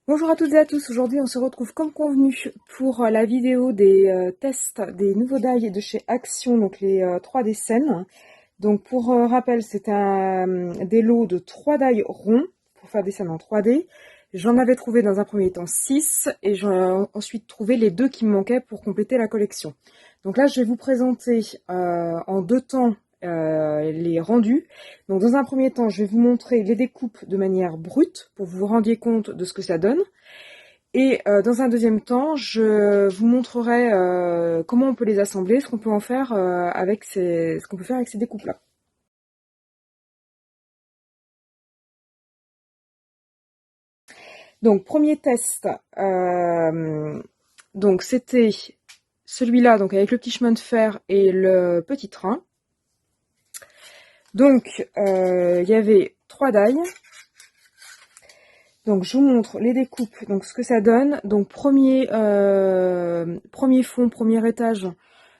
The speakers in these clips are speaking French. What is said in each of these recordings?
Bonjour à toutes et à tous, aujourd'hui on se retrouve comme convenu pour la vidéo des tests des nouveaux die de chez Action, donc les 3D scènes. Donc pour rappel, c'est des lots de 3 die ronds pour faire des scènes en 3D. J'en avais trouvé dans un premier temps 6 et j'ai ensuite trouvé les 2 qui me manquaient pour compléter la collection. Donc là je vais vous présenter en 2 temps les rendus. Donc dans un premier temps, je vais vous montrer les découpes de manière brute pour que vous vous rendiez compte de ce que ça donne. Et dans un deuxième temps, je vous montrerai comment on peut les assembler, ce qu'on peut en faire ce qu'on peut faire avec ces découpes-là. Donc premier test, donc c'était celui-là, donc avec le petit chemin de fer et le petit train. Donc il y avait 3 die. Donc je vous montre les découpes, donc ce que ça donne. Donc premier fond, premier étage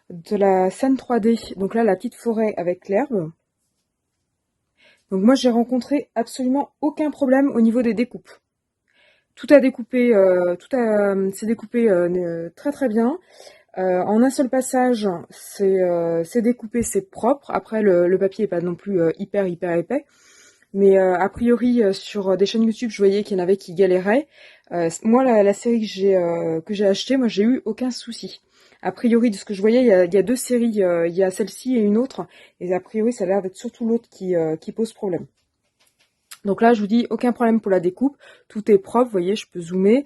de la scène 3D. Donc là la petite forêt avec l'herbe. Donc moi j'ai rencontré absolument aucun problème au niveau des découpes. Tout a découpé, s'est découpé très très bien. En un seul passage, c'est découpé, c'est propre. Après le papier est pas non plus hyper épais. Mais a priori, sur des chaînes YouTube, je voyais qu'il y en avait qui galéraient. Moi, la série que j'ai achetée, moi, j'ai eu aucun souci. A priori, de ce que je voyais, il y a 2 séries. Il y a celle-ci et une autre. Et a priori, ça a l'air d'être surtout l'autre qui pose problème. Donc là, je vous dis, aucun problème pour la découpe. Tout est propre, vous voyez, je peux zoomer.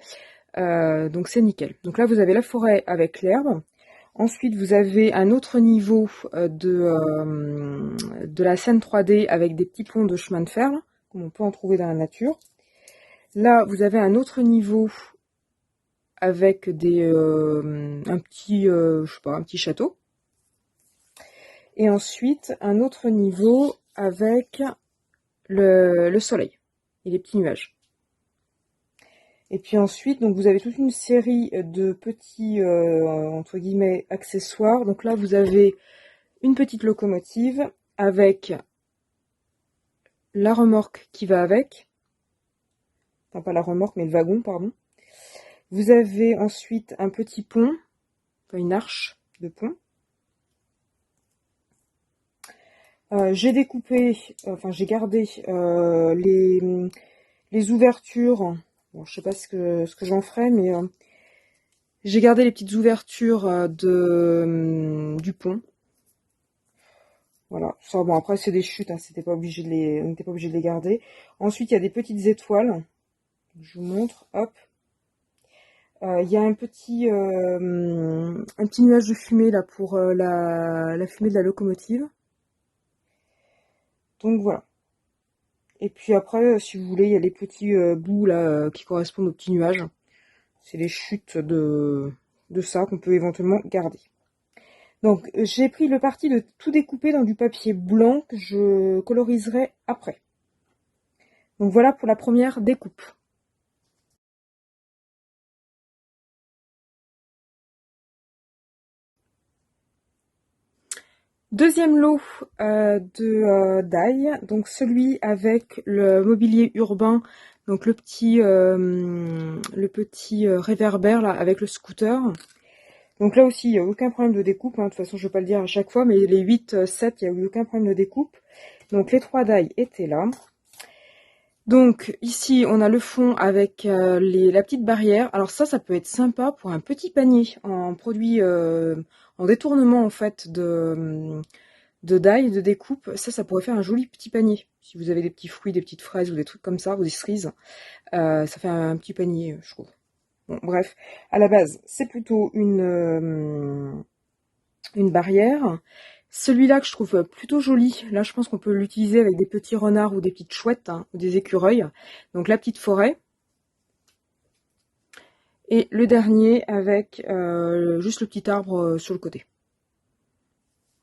Donc c'est nickel. Donc là, vous avez la forêt avec l'herbe. Ensuite, vous avez un autre niveau de la scène 3D avec des petits ponts de chemin de fer, là, comme on peut en trouver dans la nature. Là, vous avez un autre niveau avec un petit château. Et ensuite, un autre niveau avec le soleil et les petits nuages. Et puis ensuite, donc vous avez toute une série de petits, entre guillemets, accessoires. Donc là, vous avez une petite locomotive avec la remorque qui va avec. Enfin, pas la remorque, mais le wagon, pardon. Vous avez ensuite un petit pont, enfin une arche de pont. J'ai découpé, enfin j'ai gardé les ouvertures. Bon, je sais pas ce que j'en ferai, mais j'ai gardé les petites ouvertures du pont. Voilà, ça, bon, après c'est des chutes, hein, on n'était pas obligé de les garder. Ensuite, il y a des petites étoiles. Je vous montre, hop. Il y a un petit nuage de fumée là pour la fumée de la locomotive. Donc voilà. Et puis après, si vous voulez, il y a les petits bouts là qui correspondent aux petits nuages. C'est les chutes de ça qu'on peut éventuellement garder. Donc j'ai pris le parti de tout découper dans du papier blanc que je coloriserai après. Donc voilà pour la première découpe. Deuxième lot de die, donc celui avec le mobilier urbain, donc le petit réverbère là avec le scooter. Donc là aussi, il n'y a aucun problème de découpe, hein. De toute façon, je ne vais pas le dire à chaque fois, mais les 8, 7, il n'y a eu aucun problème de découpe. Donc les 3 die étaient là. Donc ici, on a le fond avec la petite barrière. Alors ça peut être sympa pour un petit panier en produit, en détournement en fait de die, de découpe. Ça pourrait faire un joli petit panier. Si vous avez des petits fruits, des petites fraises ou des trucs comme ça, ou des cerises, ça fait un petit panier, je trouve. Bon, bref, à la base, c'est plutôt une barrière. Celui-là que je trouve plutôt joli, là je pense qu'on peut l'utiliser avec des petits renards ou des petites chouettes, hein, ou des écureuils. Donc la petite forêt. Et le dernier avec juste le petit arbre sur le côté.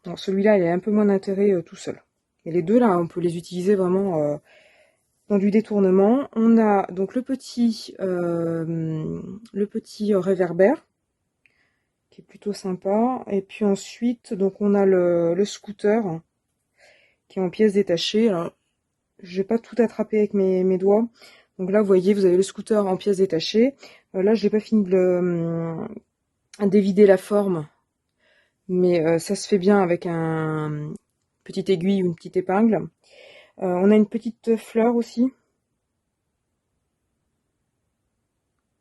Donc celui-là, il est un peu moins d'intérêt tout seul. Et les deux là, on peut les utiliser vraiment dans du détournement. On a donc le petit réverbère qui est plutôt sympa. Et puis ensuite, donc on a le scooter qui est en pièces détachées. Alors, je vais pas tout attraper avec mes doigts. Donc là, vous voyez, vous avez le scooter en pièces détachées. Là, je n'ai pas fini de dévider la forme, mais ça se fait bien avec un petite aiguille ou une petite épingle. On a une petite fleur aussi.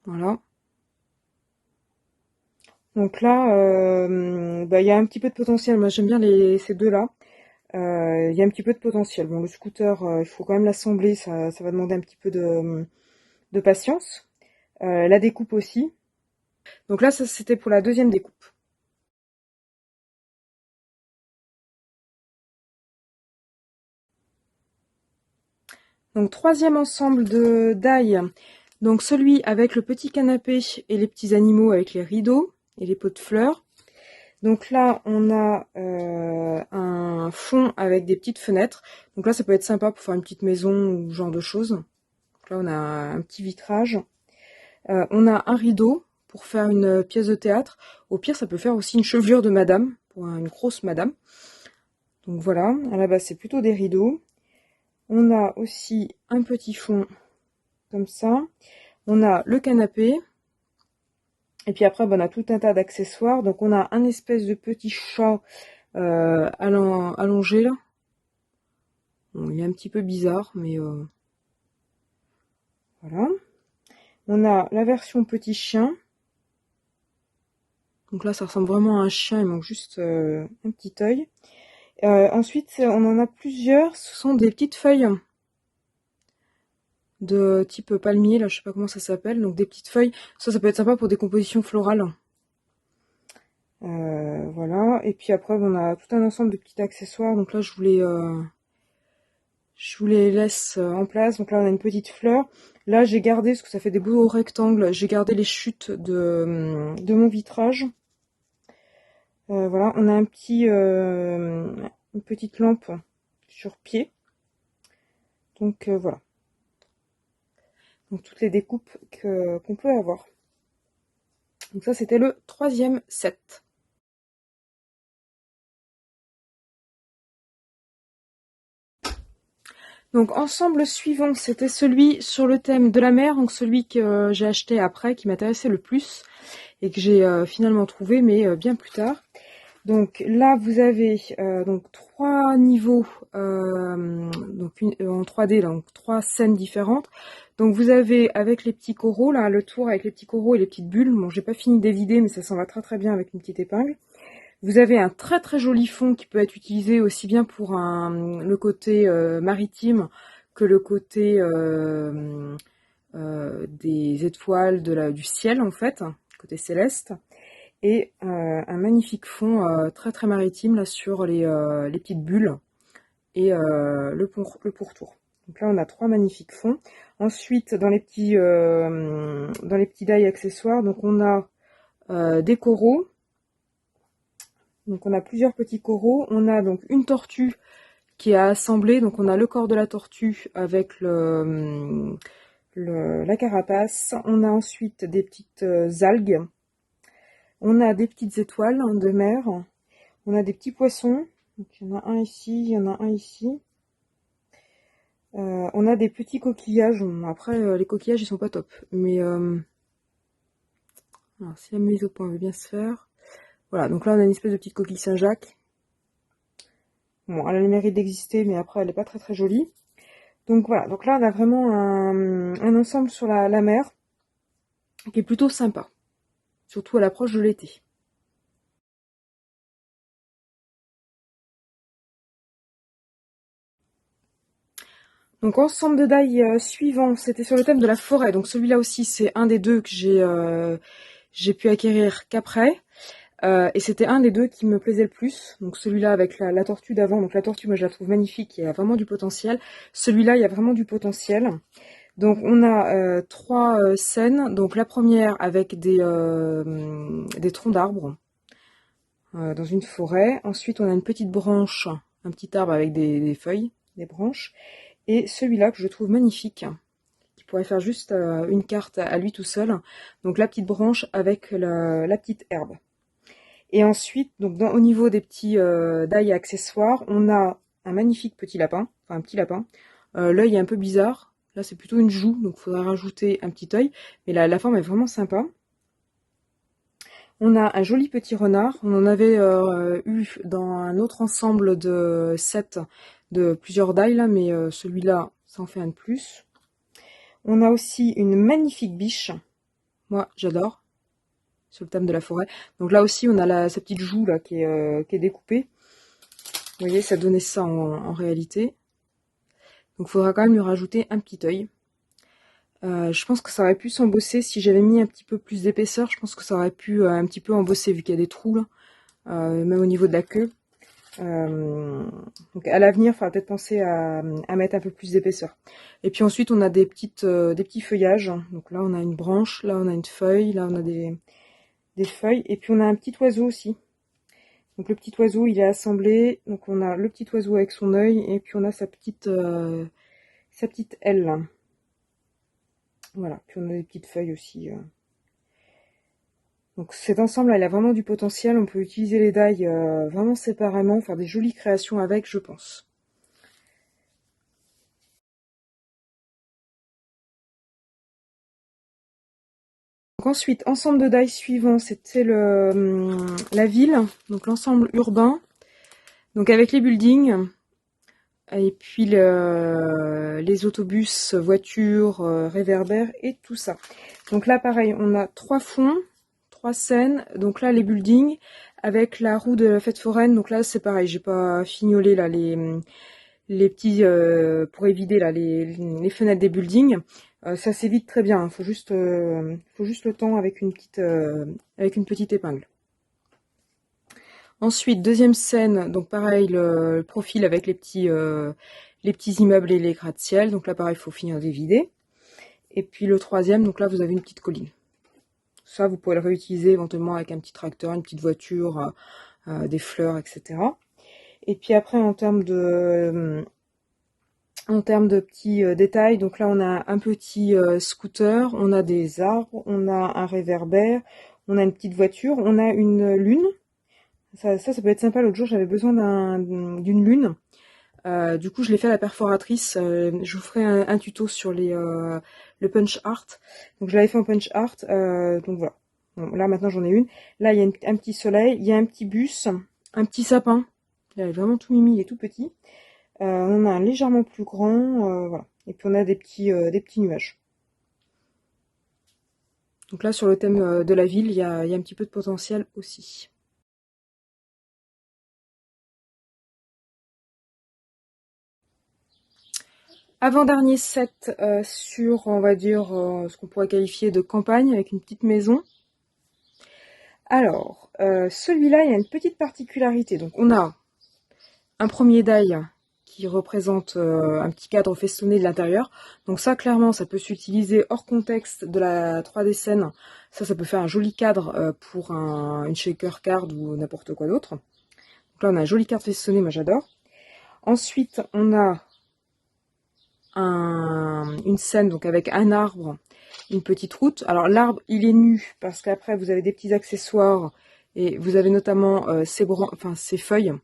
Voilà. Donc là, il y a un petit peu de potentiel. Moi, j'aime bien ces deux-là. Il y a un petit peu de potentiel. Bon, le scooter, il faut quand même l'assembler. Ça va demander un petit peu de patience. La découpe aussi. Donc là, ça c'était pour la deuxième découpe. Donc troisième ensemble de dailles. Donc celui avec le petit canapé et les petits animaux avec les rideaux et les pots de fleurs. Donc là, on a un fond avec des petites fenêtres. Donc là, ça peut être sympa pour faire une petite maison ou ce genre de choses. Donc là, on a un petit vitrage. On a un rideau pour faire une pièce de théâtre. Au pire, ça peut faire aussi une chevelure de madame, pour une grosse madame. Donc voilà, à la base, c'est plutôt des rideaux. On a aussi un petit fond comme ça. On a le canapé. Et puis après, on a tout un tas d'accessoires. Donc on a un espèce de petit chat allongé là. Bon, il est un petit peu bizarre, mais voilà. On a la version petit chien. Donc là, ça ressemble vraiment à un chien, il manque juste un petit œil. Ensuite, on en a plusieurs. Ce sont des petites feuilles de type palmier, là, je sais pas comment ça s'appelle. Donc des petites feuilles. Ça peut être sympa pour des compositions florales. Voilà. Et puis après, on a tout un ensemble de petits accessoires. Donc là, je vous les laisse en place. Donc là, on a une petite fleur. Là, j'ai gardé, parce que ça fait des beaux rectangles, j'ai gardé les chutes de mon vitrage. Voilà, on a une petite lampe sur pied. Donc voilà. Donc toutes les découpes qu'on peut avoir. Donc ça, c'était le troisième set. Donc ensemble suivant, c'était celui sur le thème de la mer, donc celui que j'ai acheté après, qui m'intéressait le plus et que j'ai finalement trouvé, mais bien plus tard. Donc là, vous avez donc 3 niveaux donc en 3D, donc 3 scènes différentes. Donc vous avez avec les petits coraux, là, le tour avec les petits coraux et les petites bulles. Bon, j'ai pas fini d'évider, mais ça s'en va très très bien avec une petite épingle. Vous avez un très très joli fond qui peut être utilisé aussi bien pour le côté maritime que le côté des étoiles du ciel en fait, côté céleste. Et un magnifique fond très très maritime là sur les petites bulles et le pourtour. Donc là on a 3 magnifiques fonds. Ensuite dans les petits die accessoires, donc on a des coraux. Donc on a plusieurs petits coraux. On a donc une tortue qui est à assembler. Donc on a le corps de la tortue avec la carapace. On a ensuite des petites algues. On a des petites étoiles de mer. On a des petits poissons. Donc, il y en a un ici, il y en a un ici. On a des petits coquillages. Après, les coquillages, ils sont pas top. Mais alors, si la mise au point veut bien se faire. Voilà, donc là, on a une espèce de petite coquille Saint-Jacques. Bon, elle a le mérite d'exister, mais après, elle n'est pas très très jolie. Donc voilà, donc là, on a vraiment un ensemble sur la mer qui est plutôt sympa. Surtout à l'approche de l'été. Donc ensemble de die suivant, c'était sur le thème de la forêt. Donc celui-là aussi, c'est un des deux que j'ai pu acquérir qu'après. Et c'était un des deux qui me plaisait le plus. Donc celui-là avec la tortue d'avant. Donc la tortue, moi je la trouve magnifique, il y a vraiment du potentiel. Celui-là, il y a vraiment du potentiel. Donc on a 3 scènes. Donc la première avec des troncs d'arbres dans une forêt. Ensuite on a une petite branche, un petit arbre avec des feuilles, des branches. Et celui-là que je trouve magnifique, qui pourrait faire juste une carte à lui tout seul. Donc la petite branche avec la petite herbe. Et ensuite, donc au niveau des petits die et accessoires, on a un magnifique petit lapin, enfin un petit lapin. L'œil est un peu bizarre, Là, c'est plutôt une joue, donc il faudra rajouter un petit œil. Mais la forme est vraiment sympa. On a un joli petit renard. On en avait eu dans un autre ensemble de sets de plusieurs die, là, mais celui-là, ça en fait un de plus. On a aussi une magnifique biche. Moi, j'adore. Sur le thème de la forêt. Donc là aussi, on a sa petite joue là qui est découpée. Vous voyez, ça donnait ça en réalité. Donc il faudra quand même lui rajouter un petit œil. Je pense que ça aurait pu s'embosser si j'avais mis un petit peu plus d'épaisseur. Je pense que ça aurait pu un petit peu embosser vu qu'il y a des trous là, même au niveau de la queue. Donc à l'avenir, il faudra peut-être penser à mettre un peu plus d'épaisseur. Et puis ensuite, on a des petits feuillages. Donc là, on a une branche, là on a une feuille, là on a des feuilles. Et puis on a un petit oiseau aussi. Donc le petit oiseau, il est assemblé. Donc on a le petit oiseau avec son œil et puis on a sa petite aile. Voilà, puis on a des petites feuilles aussi. Donc cet ensemble, il a vraiment du potentiel. On peut utiliser les die vraiment séparément, faire des jolies créations avec, je pense. Donc ensuite, ensemble de die suivant, c'était la ville, donc l'ensemble urbain. Donc avec les buildings, et puis les autobus, voitures, réverbères et tout ça. Donc là, pareil, on a 3 fonds, 3 scènes. Donc là, les buildings avec la roue de la fête foraine. Donc là, c'est pareil, j'ai pas fignolé là les petits pour éviter là les fenêtres des buildings. Ça s'évite très bien. Faut juste le temps avec une petite épingle. Ensuite, deuxième scène, donc pareil, le profil avec les petits immeubles et les gratte-ciel. Donc là, pareil, il faut finir de vider. Et puis le troisième, donc là, vous avez une petite colline. Ça, vous pouvez le réutiliser éventuellement avec un petit tracteur, une petite voiture, des fleurs, etc. Et puis après, en termes de petits détails, donc là, on a un petit scooter, on a des arbres, on a un réverbère, on a une petite voiture, on a une lune. Ça peut être sympa. L'autre jour, j'avais besoin d'une lune. Du coup, je l'ai fait à la perforatrice. Je vous ferai un tuto sur le punch art. Donc, je l'avais fait en punch art. Donc, voilà. Bon, là, maintenant, j'en ai une. Là, il y a un petit soleil. Il y a un petit bus. Un petit sapin. Il est vraiment tout mimi. Il est tout petit. On a un légèrement plus grand. Voilà. Et puis, on a des petits nuages. Donc là, sur le thème de la ville, il y a un petit peu de potentiel aussi. Avant-dernier set sur, on va dire, ce qu'on pourrait qualifier de campagne, avec une petite maison. Alors, celui-là, il y a une petite particularité. Donc, on a un premier die qui représente un petit cadre festonné de l'intérieur. Donc ça, clairement, ça peut s'utiliser hors contexte de la 3D scène. Ça peut faire un joli cadre pour une shaker card ou n'importe quoi d'autre. Donc là, on a un joli cadre festonné, moi j'adore. Ensuite, on a une scène donc avec un arbre, une petite route. Alors l'arbre il est nu parce qu'après vous avez des petits accessoires et vous avez notamment ces feuilles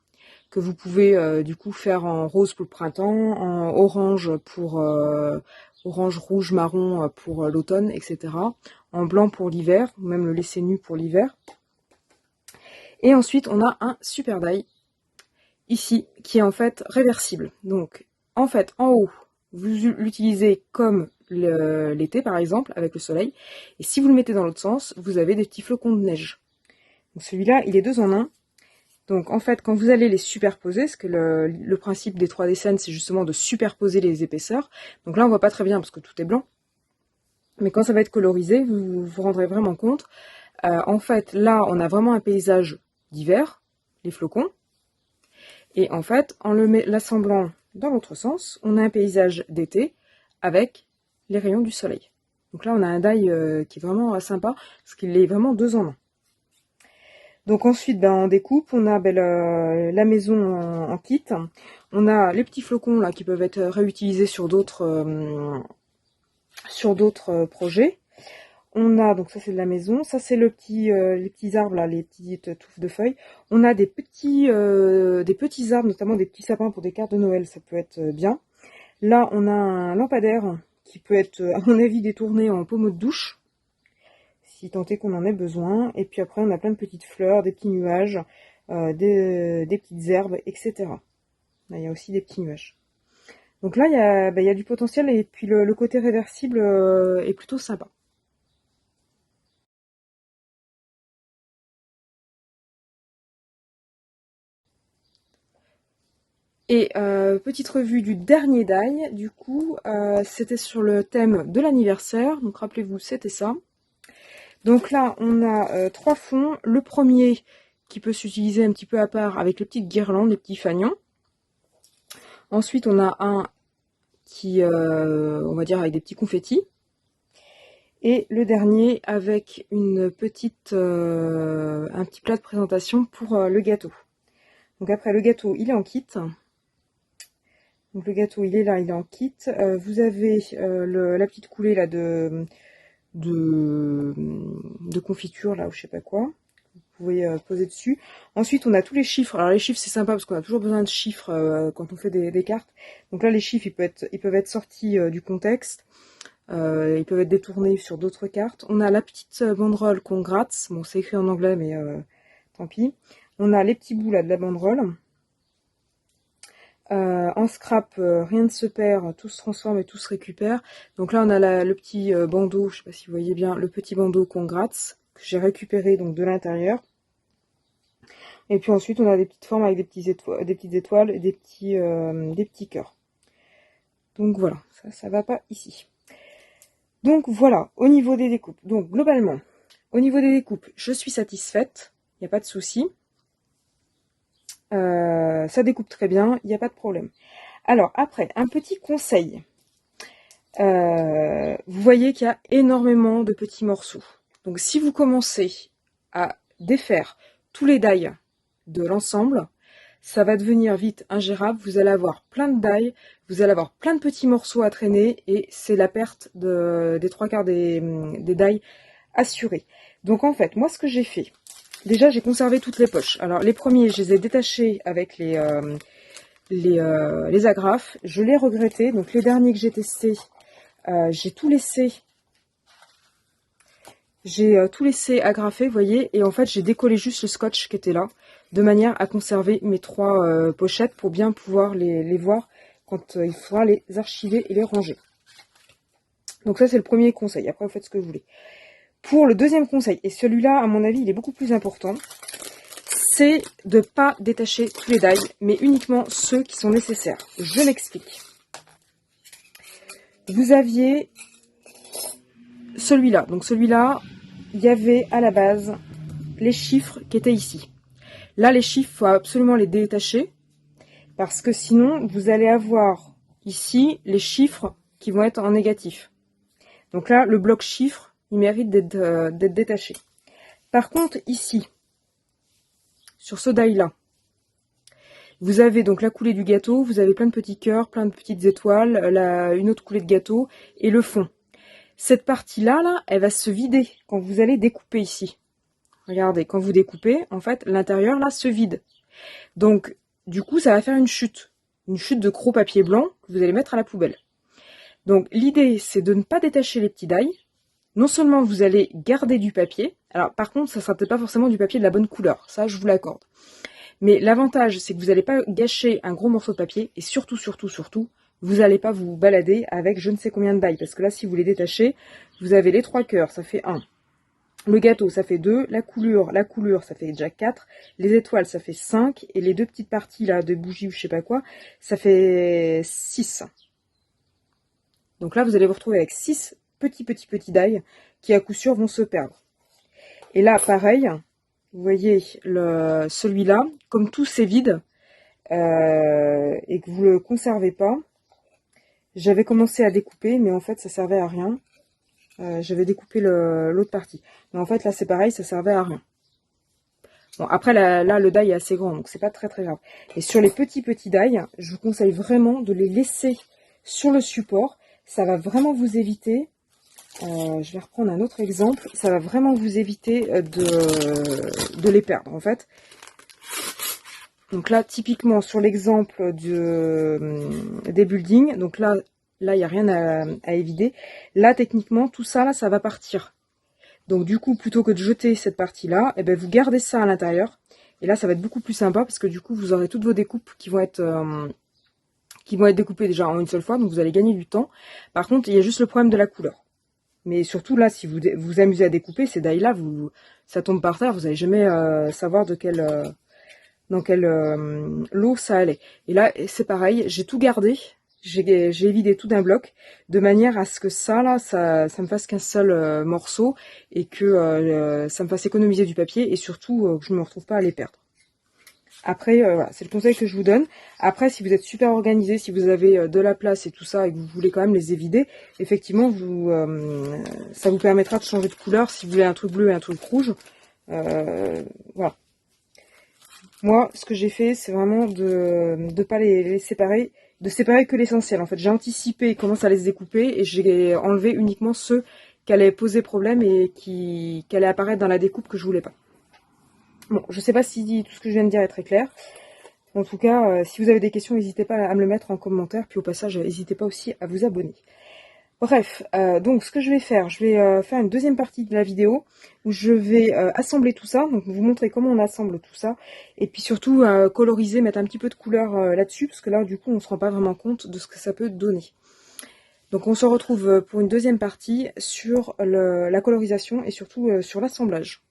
que vous pouvez du coup faire en rose pour le printemps, en orange pour orange, rouge, marron pour l'automne, etc. En blanc pour l'hiver, ou même le laisser nu pour l'hiver. Et ensuite on a un super die ici qui est en fait réversible. Donc en fait en haut vous l'utilisez comme l'été par exemple avec le soleil, et si vous le mettez dans l'autre sens, vous avez des petits flocons de neige. Donc celui-là, il est 2 en 1. Donc en fait, quand vous allez les superposer, parce que le principe des 3D scènes, c'est justement de superposer les épaisseurs. Donc là, on voit pas très bien parce que tout est blanc. Mais quand ça va être colorisé, vous vous rendrez vraiment compte. En fait, là, on a vraiment un paysage d'hiver, les flocons. Et en fait, en l'assemblant dans l'autre sens, on a un paysage d'été avec les rayons du soleil. Donc là, on a un die qui est vraiment sympa, parce qu'il est vraiment 2 en 1. Donc ensuite, en découpe, on a la maison en kit. On a les petits flocons là qui peuvent être réutilisés sur d'autres projets. On a, donc ça c'est de la maison, ça c'est les petits arbres là, les petites touffes de feuilles. On a des petits arbres, notamment des petits sapins pour des cartes de Noël, ça peut être bien. Là on a un lampadaire qui peut être, à mon avis, détourné en pommeau de douche, si tant est qu'on en ait besoin. Et puis après, on a plein de petites fleurs, des petits nuages, des petites herbes, etc. Là, il y a aussi des petits nuages. Donc là, il y a du potentiel, et puis le côté réversible est plutôt sympa. Et petite revue du dernier die, du coup, c'était sur le thème de l'anniversaire, donc rappelez-vous, c'était ça. Donc là, on a 3 fonds. Le premier qui peut s'utiliser un petit peu à part avec les petites guirlandes, les petits fanions. Ensuite, on a un qui, on va dire, avec des petits confettis. Et le dernier avec un petit plat de présentation pour le gâteau. Donc après, le gâteau, il est en kit. Donc le gâteau, il est là, il est en kit. Vous avez la petite coulée là de confiture là, ou je sais pas quoi. Vous pouvez poser dessus. Ensuite, on a tous les chiffres. Alors les chiffres, c'est sympa parce qu'on a toujours besoin de chiffres quand on fait des cartes. Donc là, les chiffres, ils peuvent être sortis du contexte. Ils peuvent être détournés sur d'autres cartes. On a la petite banderole qu'on gratte. Bon, c'est écrit en anglais, mais tant pis. On a les petits bouts là de la banderole. En scrap, rien ne se perd, tout se transforme et tout se récupère. Donc là, on a le petit bandeau, je sais pas si vous voyez bien, le petit bandeau qu'on gratte, que j'ai récupéré donc de l'intérieur. Et puis ensuite, on a des petites formes avec des petites étoiles et des petits cœurs. Donc voilà, ça va pas ici. Donc voilà, au niveau des découpes. Donc globalement, au niveau des découpes, je suis satisfaite, il n'y a pas de souci. Ça découpe très bien, il n'y a pas de problème. Alors après, un petit conseil. Vous voyez qu'il y a énormément de petits morceaux. Donc si vous commencez à défaire tous les die de l'ensemble, ça va devenir vite ingérable. Vous allez avoir plein de die, vous allez avoir plein de petits morceaux à traîner, et c'est la perte des 3/4 des die assurée. Donc en fait, moi ce que j'ai fait, déjà j'ai conservé toutes les poches. Alors les premiers, je les ai détachés avec les agrafes. Je l'ai regretté. Donc les derniers que j'ai testés, j'ai tout laissé. J'ai tout laissé agrafer, vous voyez, et en fait j'ai décollé juste le scotch qui était là, de manière à conserver mes 3 pochettes pour bien pouvoir les voir quand il faudra les archiver et les ranger. Donc ça c'est le premier conseil, après vous faites ce que vous voulez. Pour le deuxième conseil, et celui-là à mon avis il est beaucoup plus important, c'est de ne pas détacher tous les die, mais uniquement ceux qui sont nécessaires. Je m'explique. Vous aviez celui-là, donc celui-là, il y avait à la base les chiffres qui étaient ici. Là, les chiffres, il faut absolument les détacher, parce que sinon, vous allez avoir ici les chiffres qui vont être en négatif. Donc là, le bloc chiffres, il mérite d'être détaché. Par contre, ici, sur ce die-là, vous avez donc la coulée du gâteau, vous avez plein de petits cœurs, plein de petites étoiles, une autre coulée de gâteau, et le fond. Cette partie-là, là, elle va se vider quand vous allez découper ici. Regardez, quand vous découpez, en fait, l'intérieur, là, se vide. Donc, du coup, ça va faire une chute de gros papier blanc que vous allez mettre à la poubelle. Donc, l'idée, c'est de ne pas détacher les petits die. Non seulement vous allez garder du papier, alors par contre, ça sera peut-être pas forcément du papier de la bonne couleur, ça, je vous l'accorde. Mais l'avantage, c'est que vous n'allez pas gâcher un gros morceau de papier, et surtout, vous n'allez pas vous balader avec je ne sais combien de die, parce que là, si vous les détachez, vous avez les 3 cœurs, ça fait 1. Le gâteau, ça fait 2. La coulure, ça fait déjà 4. Les étoiles, ça fait 5. Et les 2 petites parties là de bougies ou je sais pas quoi, ça fait 6. Donc là, vous allez vous retrouver avec 6 petits die qui à coup sûr vont se perdre. Et là, pareil, vous voyez celui-là, comme tout c'est vide et que vous le conservez pas, j'avais commencé à découper, mais en fait ça servait à rien. J'avais découpé l'autre partie. Mais en fait là c'est pareil, ça servait à rien. Bon après là le die est assez grand, donc c'est pas très grave. Et sur les petits die, je vous conseille vraiment de les laisser sur le support. Ça va vraiment vous éviter, je vais reprendre un autre exemple, ça va vraiment vous éviter de les perdre en fait. Donc là typiquement sur l'exemple des buildings, donc là Là, il n'y a rien à évider. Là, techniquement, tout ça, là, ça va partir. Donc du coup, plutôt que de jeter cette partie-là, eh ben, vous gardez ça à l'intérieur. Et là, ça va être beaucoup plus sympa parce que du coup, vous aurez toutes vos découpes qui vont être découpées déjà en une seule fois. Donc vous allez gagner du temps. Par contre, il y a juste le problème de la couleur. Mais surtout là, si vous vous amusez à découper, ces die-là, ça tombe par terre. Vous n'allez jamais savoir dans quel lot ça allait. Et là, c'est pareil. J'ai tout gardé. J'ai vidé tout d'un bloc, de manière à ce que ça, là, ça me fasse qu'un seul morceau, et que ça me fasse économiser du papier, et surtout que je ne me retrouve pas à les perdre. Après, voilà, c'est le conseil que je vous donne. Après, si vous êtes super organisé, si vous avez de la place et tout ça, et que vous voulez quand même les évider, effectivement, ça vous permettra de changer de couleur si vous voulez un truc bleu et un truc rouge. Voilà. Moi, ce que j'ai fait, c'est vraiment de pas les séparer, de séparer que l'essentiel. En fait, j'ai anticipé comment ça allait se découper et j'ai enlevé uniquement ceux qui allaient poser problème et qui allaient apparaître dans la découpe que je voulais pas. Bon, je sais pas si tout ce que je viens de dire est très clair. En tout cas, si vous avez des questions, n'hésitez pas à me le mettre en commentaire. Puis au passage, n'hésitez pas aussi à vous abonner. Bref, donc ce que je vais faire faire une deuxième partie de la vidéo où je vais assembler tout ça, donc vous montrer comment on assemble tout ça, et puis surtout coloriser, mettre un petit peu de couleur là-dessus, parce que là du coup on se rend pas vraiment compte de ce que ça peut donner. Donc on se retrouve pour une deuxième partie sur la colorisation et surtout sur l'assemblage.